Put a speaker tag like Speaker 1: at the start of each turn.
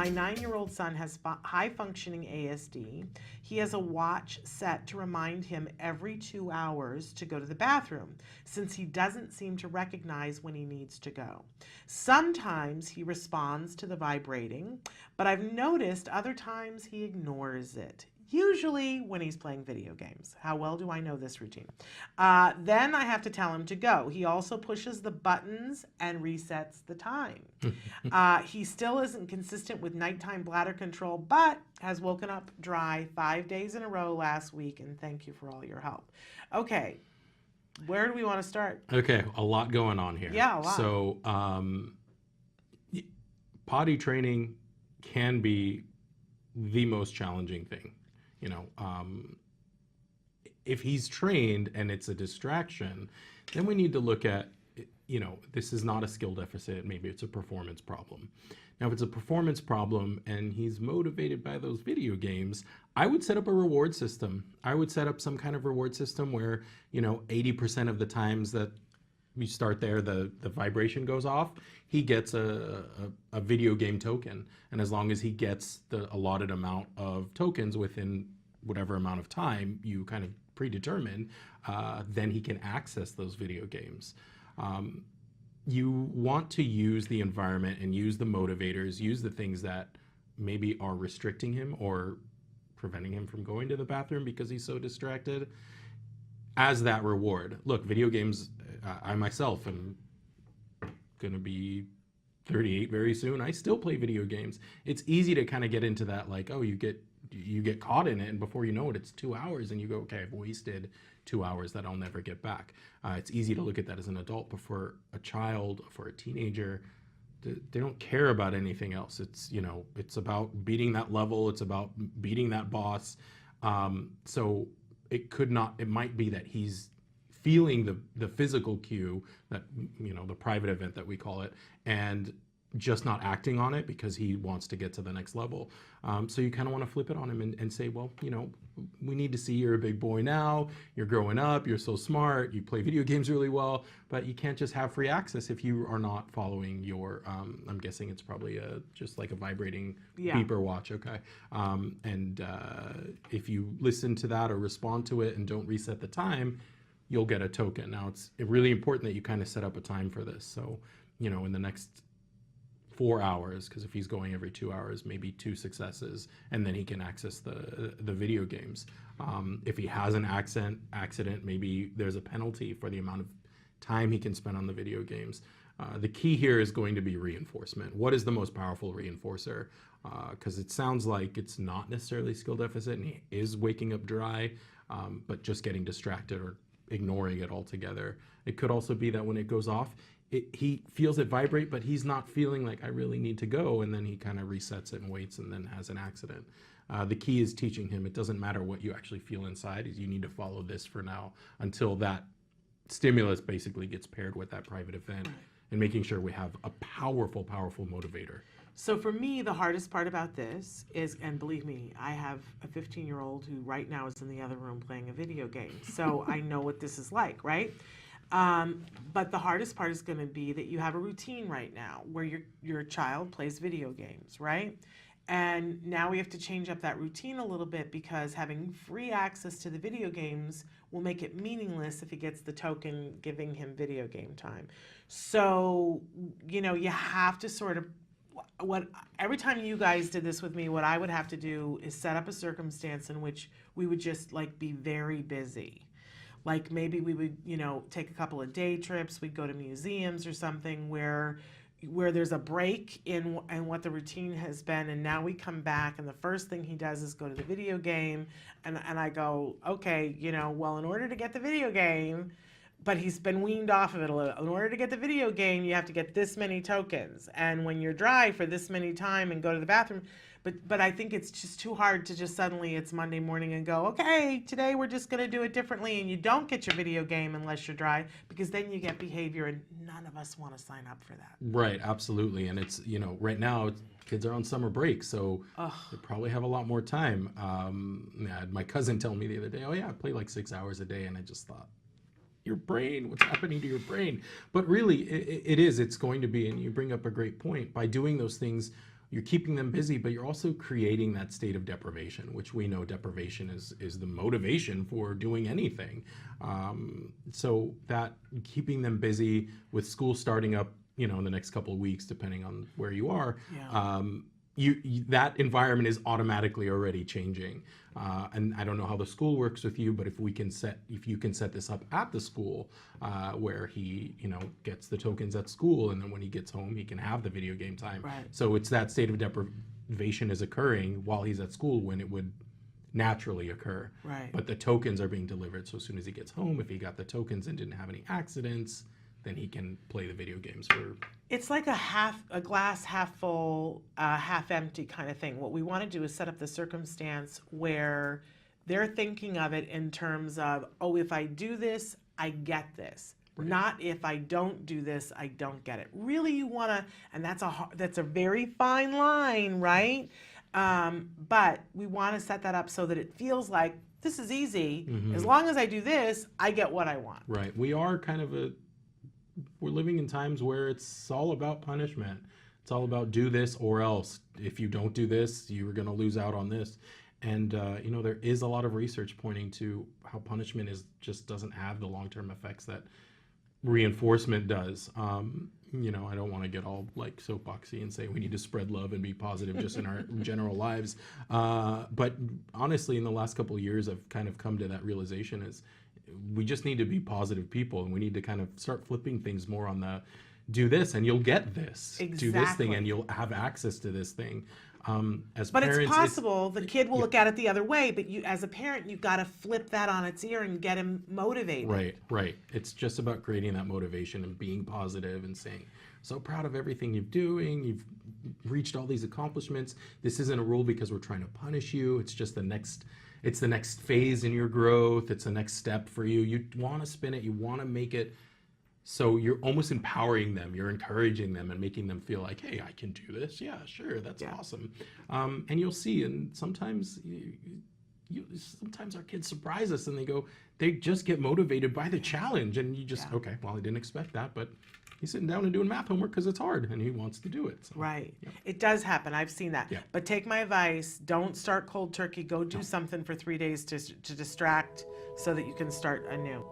Speaker 1: My 9-year-old son has high-functioning ASD. He has a watch set to remind him every 2 hours to go to the bathroom, since he doesn't seem to recognize when he needs to go. Sometimes he responds to the vibrating, but I've noticed other times he ignores it. Usually when he's playing video games. How well do I know this routine? Then I have to tell him to go. He also pushes the buttons and resets the time. He still isn't consistent with nighttime bladder control, but has woken up dry 5 days in a row last week, and thank you for all your help. Okay, where do we want to start?
Speaker 2: Okay, a lot going on here.
Speaker 1: Yeah, a lot.
Speaker 2: So potty training can be the most challenging thing. You know, if he's trained and it's a distraction, then we need to look at, you know, this is not a skill deficit, maybe it's a performance problem. Now, if it's a performance problem and he's motivated by those video games, I would set up a reward system. I would set up some kind of reward system where, you know, 80% of the times that we start there, the vibration goes off, he gets a video game token. And as long as he gets the allotted amount of tokens within whatever amount of time you kind of predetermine, then he can access those video games. You want to use the environment and use the motivators, use the things that maybe are restricting him or preventing him from going to the bathroom because he's so distracted as that reward. Look, video games, I myself am gonna be 38 very soon. I still play video games. It's easy to kind of get into that, like, oh, you get caught in it, and before you know it, it's 2 hours, and you go, okay, I've wasted 2 hours that I'll never get back. It's easy to look at that as an adult, but for a child, for a teenager, they don't care about anything else. It's, you know, it's about beating that level. It's about beating that boss. So it might be that he's feeling the physical cue, that, you know, the private event that we call it, and just not acting on it because he wants to get to the next level. So you kind of want to flip it on him and say, well, you know, we need to see you're a big boy now, you're growing up, you're so smart, you play video games really well, but you can't just have free access if you are not following your, I'm guessing it's probably just like a vibrating beeper watch, okay? If you listen to that or respond to it and don't reset the time, you'll get a token. Now, it's really important that you kind of set up a time for this. So, you know, in the next 4 hours, because if he's going every 2 hours, maybe 2 successes, and then he can access the video games. If he has an accident, maybe there's a penalty for the amount of time he can spend on the video games. The key here is going to be reinforcement. What is the most powerful reinforcer? Because it sounds like it's not necessarily skill deficit, and he is waking up dry, but just getting distracted or ignoring it altogether. It could also be that when it goes off, he feels it vibrate, but he's not feeling like I really need to go, and then he kind of resets it and waits and then has an accident. The key is teaching him it doesn't matter what you actually feel inside, is you need to follow this for now until that stimulus basically gets paired with that private event, and making sure we have a powerful, powerful motivator.
Speaker 1: So for me, the hardest part about this is, and believe me, I have a 15-year-old who right now is in the other room playing a video game. So I know what this is like, right? But the hardest part is going to be that you have a routine right now where your child plays video games, right? And now we have to change up that routine a little bit, because having free access to the video games will make it meaningless if he gets the token giving him video game time. So, you know, you have to sort of, every time you guys did this with me, what I would have to do is set up a circumstance in which we would just like be very busy. Like maybe we would, you know, take a couple of day trips, we'd go to museums or something where there's a break in what the routine has been, and now we come back and the first thing he does is go to the video game, and I go, okay, you know, well, in order to get the video game, but he's been weaned off of it a little. In order to get the video game, you have to get this many tokens, and when you're dry for this many time and go to the bathroom. But I think it's just too hard to just suddenly, it's Monday morning and go, okay, today we're just going to do it differently, and you don't get your video game unless you're dry, because then you get behavior, and none of us want to sign up for that.
Speaker 2: Right, absolutely. And it's, you know, right now kids are on summer break, so they probably have a lot more time. I had my cousin tell me the other day, oh yeah, I play like 6 hours a day, and I just thought, your brain, what's happening to your brain? But really, it's going to be, and you bring up a great point, by doing those things, you're keeping them busy, but you're also creating that state of deprivation, which we know deprivation is the motivation for doing anything. So that keeping them busy with school starting up, you know, in the next couple of weeks, depending on where you are, that environment is automatically already changing. And I don't know how the school works with you, but if you can set this up at the school, where he, you know, gets the tokens at school, and then when he gets home, he can have the video game time.
Speaker 1: Right.
Speaker 2: So it's that state of deprivation is occurring while he's at school when it would naturally occur.
Speaker 1: Right.
Speaker 2: But the tokens are being delivered. So as soon as he gets home, if he got the tokens and didn't have any accidents, then he can play the video games for.
Speaker 1: It's like a glass half full, half empty kind of thing. What we want to do is set up the circumstance where they're thinking of it in terms of, oh, if I do this, I get this. Right. Not if I don't do this, I don't get it. Really, you want to, and that's a very fine line, right? But we want to set that up so that it feels like this is easy. Mm-hmm. As long as I do this, I get what I want.
Speaker 2: Right. We are kind of we're living in times where it's all about punishment. It's all about do this or else. If you don't do this, you're going to lose out on this. And, you know, there is a lot of research pointing to how punishment just doesn't have the long-term effects that reinforcement does. You know, I don't want to get all like soapboxy and say we need to spread love and be positive just in our general lives. But honestly, in the last couple of years, I've kind of come to that realization is we just need to be positive people, and we need to kind of start flipping things more on the do this and you'll get this.
Speaker 1: Exactly.
Speaker 2: Do this thing and you'll have access to this thing. As
Speaker 1: but
Speaker 2: parents,
Speaker 1: it's possible the kid will look at it the other way, but you, as a parent, you've got to flip that on its ear and get him motivated.
Speaker 2: Right. It's just about creating that motivation and being positive and saying, so proud of everything you're doing. You've reached all these accomplishments. This isn't a rule because we're trying to punish you. It's just the next phase in your growth. It's the next step for you. You want to spin it. You want to make it. So you're almost empowering them, you're encouraging them and making them feel like, hey, I can do this. Yeah, sure, that's awesome. And you'll see, and sometimes sometimes our kids surprise us and they just get motivated by the challenge. And you just, okay, well, I didn't expect that, but he's sitting down and doing math homework because it's hard and he wants to do it. So,
Speaker 1: right. Yep. It does happen. I've seen that.
Speaker 2: Yep.
Speaker 1: But take my advice. Don't start cold turkey. Go do something for 3 days to distract so that you can start anew.